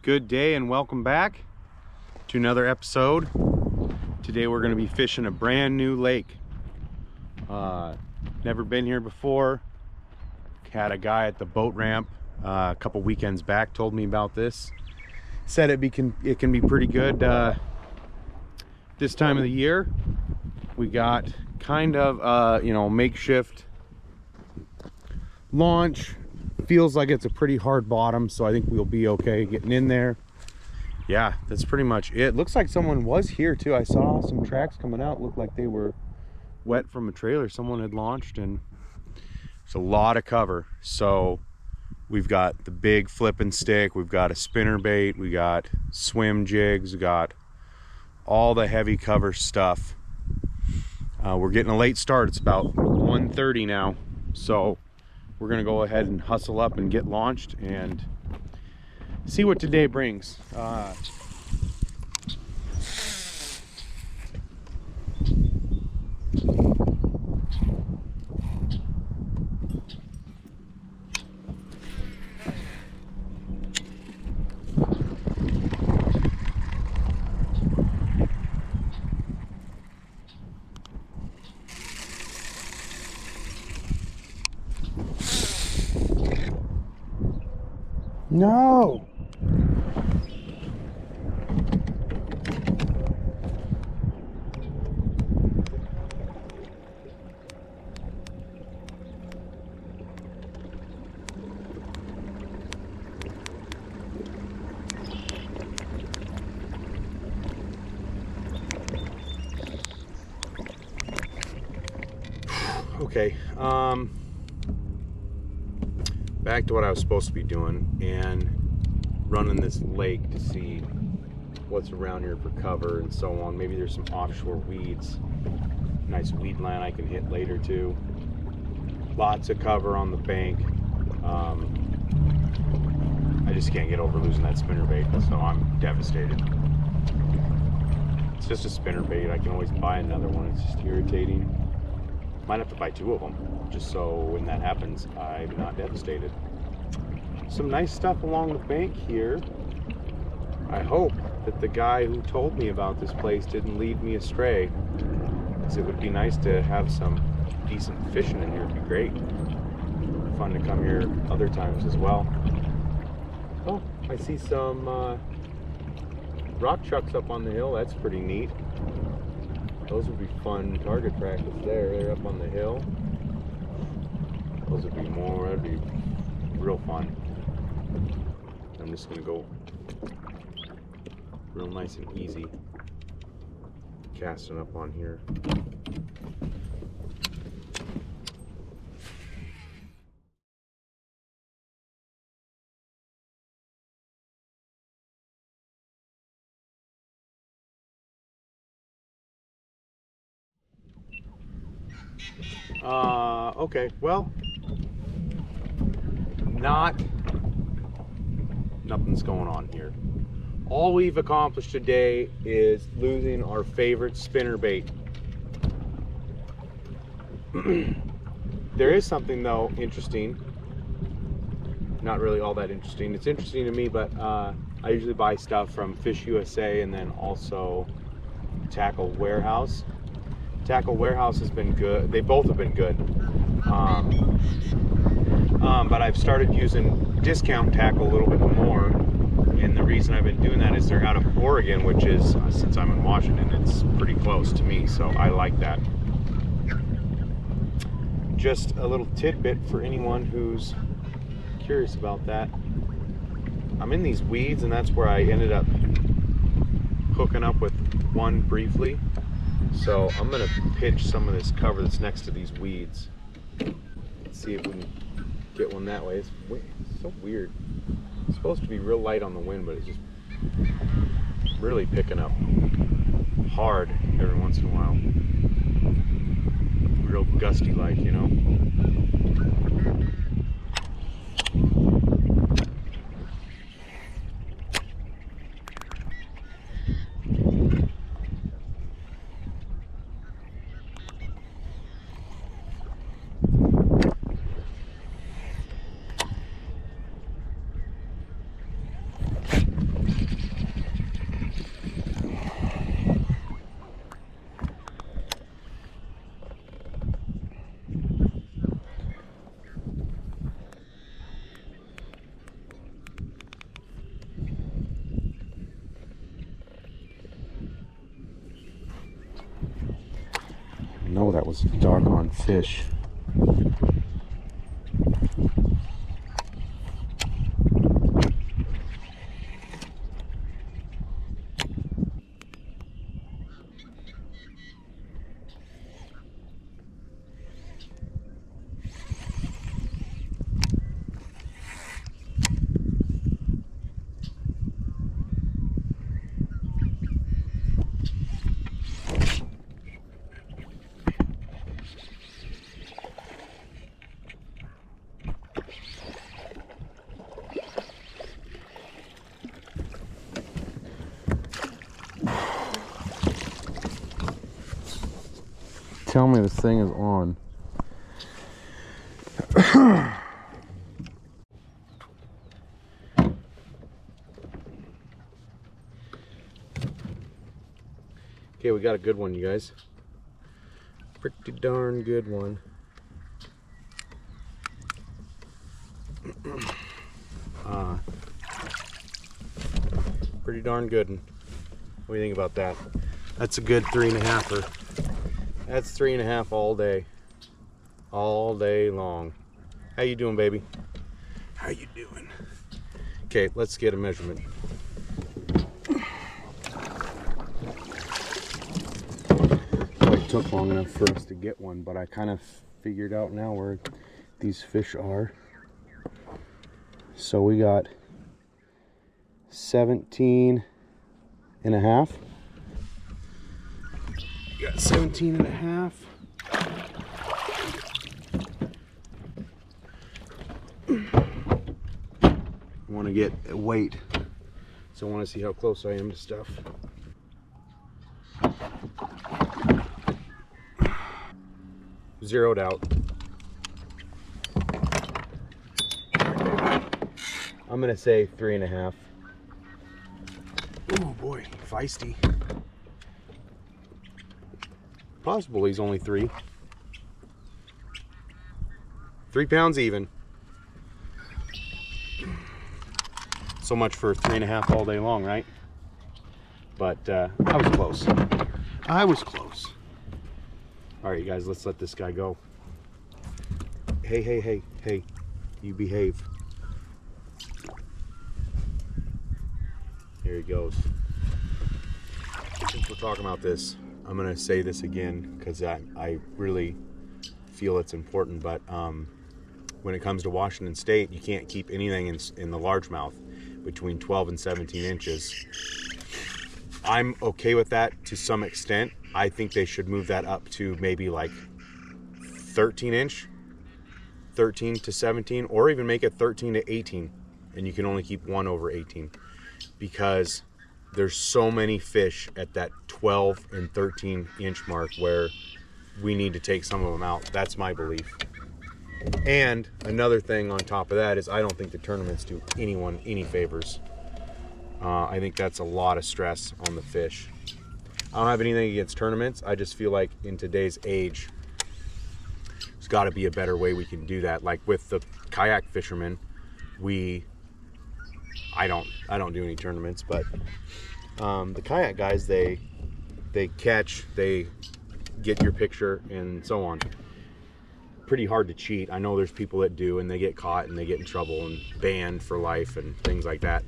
Good day and welcome back to another episode. Today we're going to be fishing a brand new lake. Never been here before. Had a guy at the boat ramp a couple weekends back told me about this. Said it can be pretty good this time of the year. We got kind of makeshift launch. Feels like it's a pretty hard bottom, so I think we'll be okay getting in there. Yeah, that's pretty much it. Looks like someone was here too. I saw some tracks coming out. Looked like they were wet from a trailer someone had launched, and it's a lot of cover. So we've got the big flipping stick, we've got a spinnerbait, we got swim jigs, we got all the heavy cover stuff. We're getting a late start. It's about 1:30 now, so we're gonna go ahead and hustle up and get launched and see what today brings. No! Okay, back to what I was supposed to be doing and running this lake to see what's around here for cover and so on. Maybe there's some offshore weeds, nice weed land I can hit later too. Lots of cover on the bank. I just can't get over losing that spinnerbait, so I'm devastated. It's just a spinnerbait. I can always buy another one. It's just irritating. Might have to buy two of them, just so when that happens, I'm not devastated. Some nice stuff along the bank here. I hope that the guy who told me about this place didn't lead me astray, because it would be nice to have some decent fishing in here. It'd be great. Fun to come here other times as well. Oh, I see some rock chucks up on the hill. That's pretty neat. Those would be fun target practice there. They're up on the hill. Those would be more, that'd be real fun. I'm just gonna go real nice and easy casting up on here. Okay, well, nothing's going on here. All we've accomplished today is losing our favorite spinnerbait. There is something though interesting. Not really all that interesting. It's interesting to me, but I usually buy stuff from Fish USA and then also Tackle Warehouse. Tackle Warehouse has been good. They both have been good. But I've started using discount tackle a little bit more. And the reason I've been doing that is they're out of Oregon, which is, since I'm in Washington, it's pretty close to me. So I like that. Just a little tidbit for anyone who's curious about that. I'm in these weeds, and that's where I ended up hooking up with one briefly. So I'm gonna pitch some of this cover that's next to these weeds. Let's see if we can get one that way. It's so weird. It's supposed to be real light on the wind, but it's just really picking up hard every once in a while. Real gusty like, you know. that was doggone fish. Tell me this thing is on. Okay, we got a good one, you guys. Pretty darn good one. Pretty darn good one. What do you think about that? That's a good 3.5-er. That's 3.5 all day long. How you doing, baby? How you doing? Okay, let's get a measurement. It took long enough for us to get one, but I kind of figured out now where these fish are. So we got 17 and a half. You got 17 and a half. I want to get a weight, so I want to see how close I am to stuff. Zeroed out. I'm gonna say 3.5. Oh boy, feisty. Possible he's only 3. 3 pounds even. So much for 3.5 all day long, right? But I was close. I was close. All right, you guys, let's let this guy go. Hey, hey, hey, hey, you behave. Here he goes. Since we're talking about this, I'm gonna say this again because I really feel it's important, but when it comes to Washington State, you can't keep anything in the largemouth between 12 and 17 inches. I'm okay with that to some extent. I think they should move that up to maybe like 13 inch, 13 to 17, or even make it 13 to 18, and you can only keep one over 18, because there's so many fish at that 12 and 13 inch mark where we need to take some of them out. That's my belief. And another thing on top of that is I don't think the tournaments do anyone any favors. I think that's a lot of stress on the fish. I don't have anything against tournaments. I just feel like in today's age, there's got to be a better way we can do that. Like with the kayak fishermen, I don't do any tournaments, but the kayak guys, they catch, they get your picture and so on. Pretty hard to cheat. I know there's people that do, and they get caught and they get in trouble and banned for life and things like that.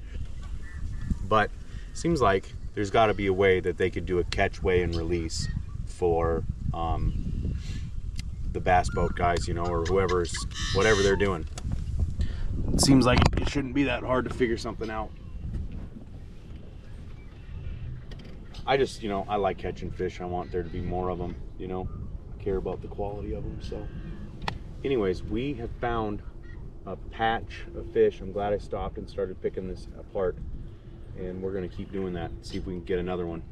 But it seems like there's got to be a way that they could do a catch, weigh, and release for the bass boat guys, you know, or whatever they're doing. It seems like it shouldn't be that hard to figure something out. I just, you know, I like catching fish. I want there to be more of them, you know. I care about the quality of them. So anyways, we have found a patch of fish. I'm glad I stopped and started picking this apart, and we're going to keep doing that, see if we can get another one.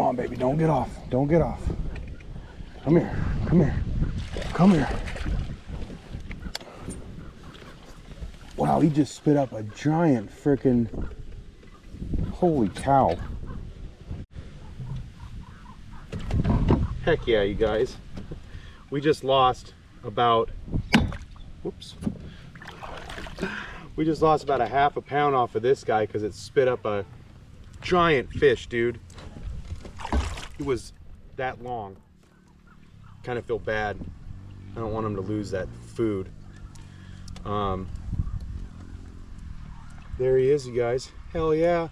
Come on, baby, don't get off. Don't get off. Come here, come here, come here. Wow, he just spit up a giant frickin', holy cow. Heck yeah, you guys. We just lost about, whoops. We just lost about a half a pound off of this guy because it spit up a giant fish, dude. It was that long. Kind of feel bad. I don't want him to lose that food. There he is, you guys. Hell yeah.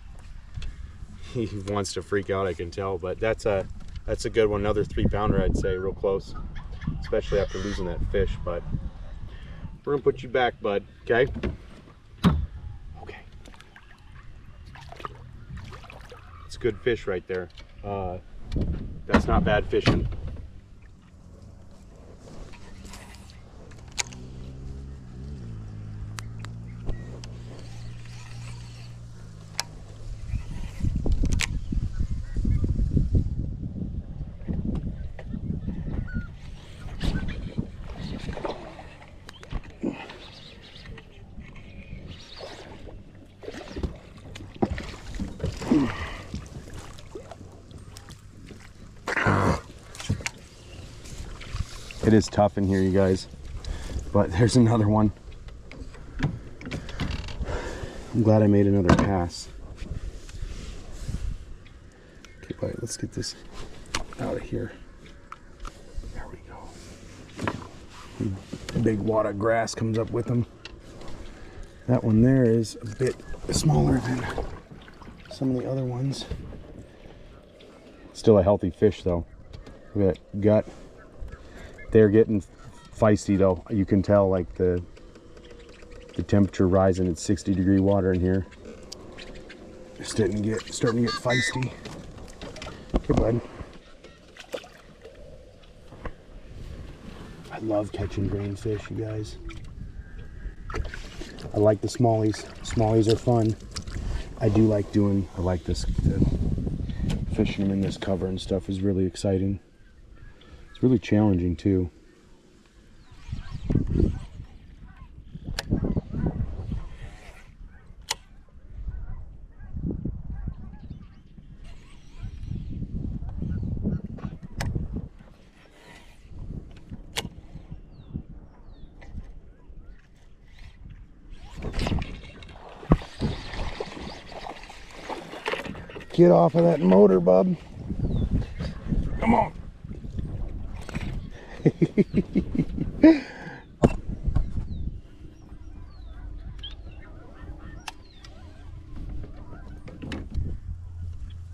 He wants to freak out, I can tell, but that's a good one. Another 3-pounder, I'd say, real close, especially after losing that fish. But we're gonna put you back, bud. Okay. Okay. It's good fish right there. That's not bad fishing. It is tough in here, you guys, but there's another one. I'm glad I made another pass. Okay, bye. Let's get this out of here. There we go. Big wad of grass comes up with them. That one there is a bit smaller than some of the other ones. Still a healthy fish though. Look at that gut. They're getting feisty though. You can tell, like the temperature rising. It's 60-degree water in here. They're starting to get feisty. Okay, bud. I love catching grain fish, you guys. I like the smallies. Smallies are fun. I like this. Fishing them in this cover and stuff is really exciting. It's really challenging too. Get off of that motor, bub. Come on.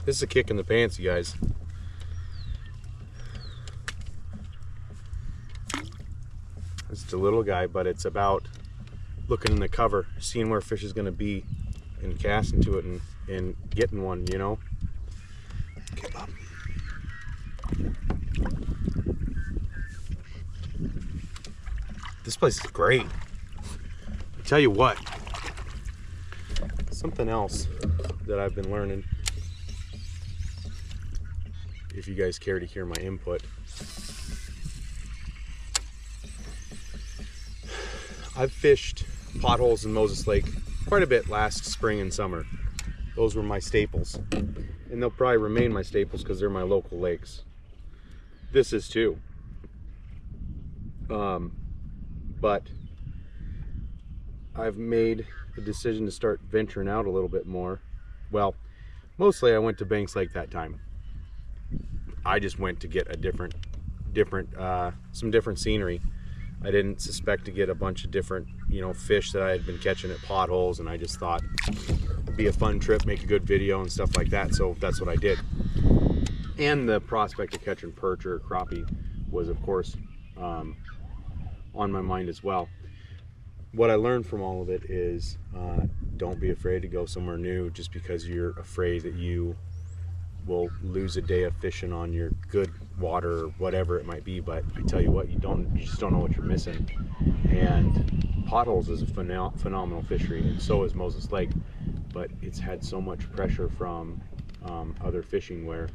This is a kick in the pants, you guys. It's a little guy, but it's about looking in the cover, seeing where fish is going to be, and casting to it and getting one, you know? Okay, Bob. This place is great. I tell you what, something else that I've been learning, if you guys care to hear my input. I've fished potholes in Moses Lake quite a bit last spring and summer. Those were my staples, and they'll probably remain my staples because they're my local lakes. This is too. But I've made the decision to start venturing out a little bit more. Well, mostly I went to Banks Lake that time. I just went to get a some different scenery. I didn't suspect to get a bunch of different, fish that I had been catching at potholes, and I just thought it'd be a fun trip, make a good video and stuff like that. So that's what I did. And the prospect of catching perch or crappie was, of course, on my mind as well. What I learned from all of it is don't be afraid to go somewhere new just because you're afraid that you will lose a day of fishing on your good water or whatever it might be. But I tell you what, you just don't know what you're missing. And potholes is a phenomenal fishery, and so is Moses Lake, but it's had so much pressure from other fishing where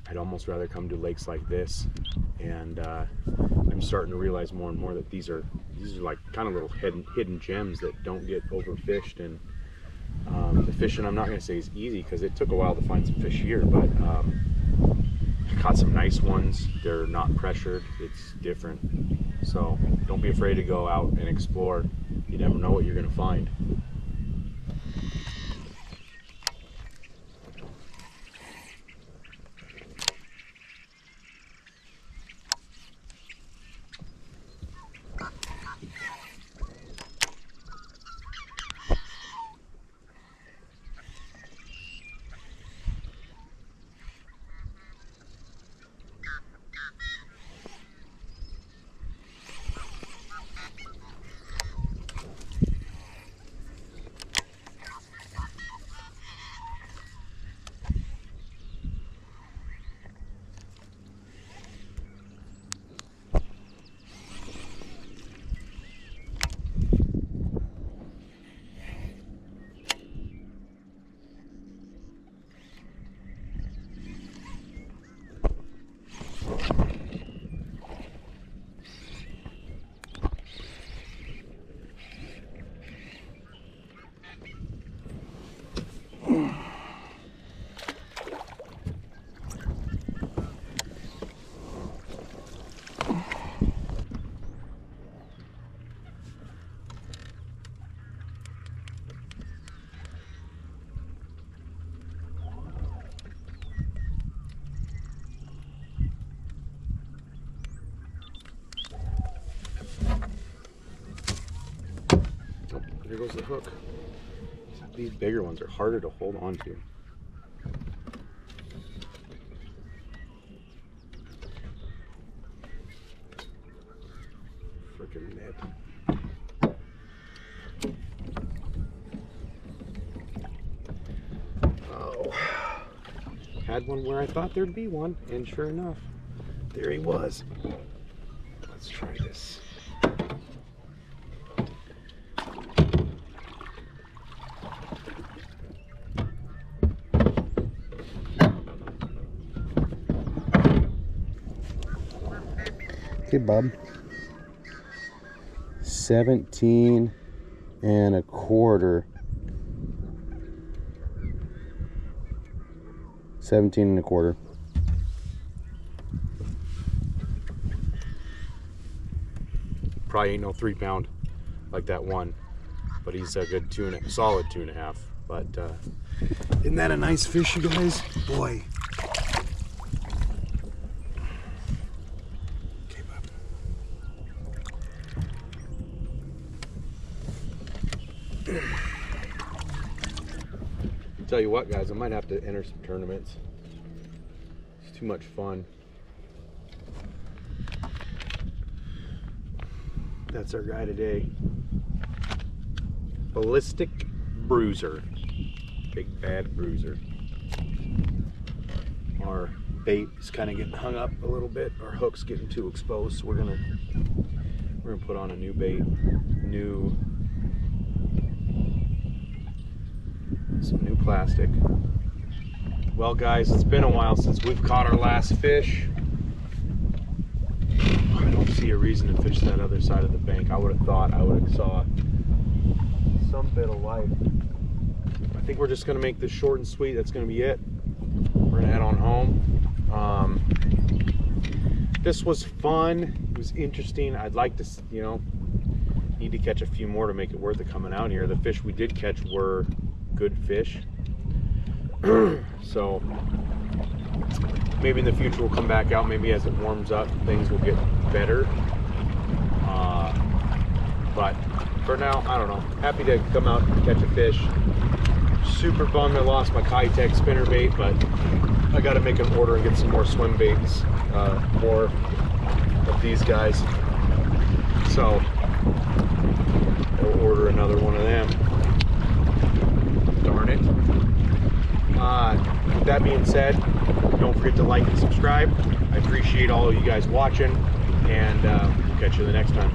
I'd almost rather come to lakes like this, and I'm starting to realize more and more that these are like kind of little hidden gems that don't get overfished. And the fishing, I'm not going to say is easy, because it took a while to find some fish here, but I caught some nice ones. They're not pressured, it's different. So don't be afraid to go out and explore. You never know what you're going to find. There goes the hook. These bigger ones are harder to hold on to. Freaking net. Oh, had one where I thought there'd be one, and sure enough, there he was. Let's try this. Okay, bub. 17 and a quarter. 17 and a quarter. Probably ain't no 3 pound like that one, but he's a good solid 2.5. But isn't that a nice fish, you guys? Boy. Tell you what, guys, I might have to enter some tournaments. It's too much fun. That's our guy today. Ballistic Bruiser. Big bad bruiser. Our bait is kind of getting hung up a little bit. Our hook's getting too exposed, so we're gonna put on a new bait, some new plastic. Well, guys, it's been a while since we've caught our last fish. I don't see a reason to fish that other side of the bank. I would have thought I would have saw some bit of life. I think we're just gonna make this short and sweet. That's gonna be it. We're gonna head on home. This was fun. It was interesting. I'd like to, need to catch a few more to make it worth it coming out here. The fish we did catch were good fish. So maybe in the future we'll come back out. Maybe as it warms up, things will get better. But for now, I don't know. Happy to come out and catch a fish. Super bummed I lost my Kayak spinnerbait, but I got to make an order and get some more swim baits, more of these guys. So I'll order another one of them. Darn it. With that being said, don't forget to like and subscribe. I appreciate all of you guys watching, and we'll catch you the next time.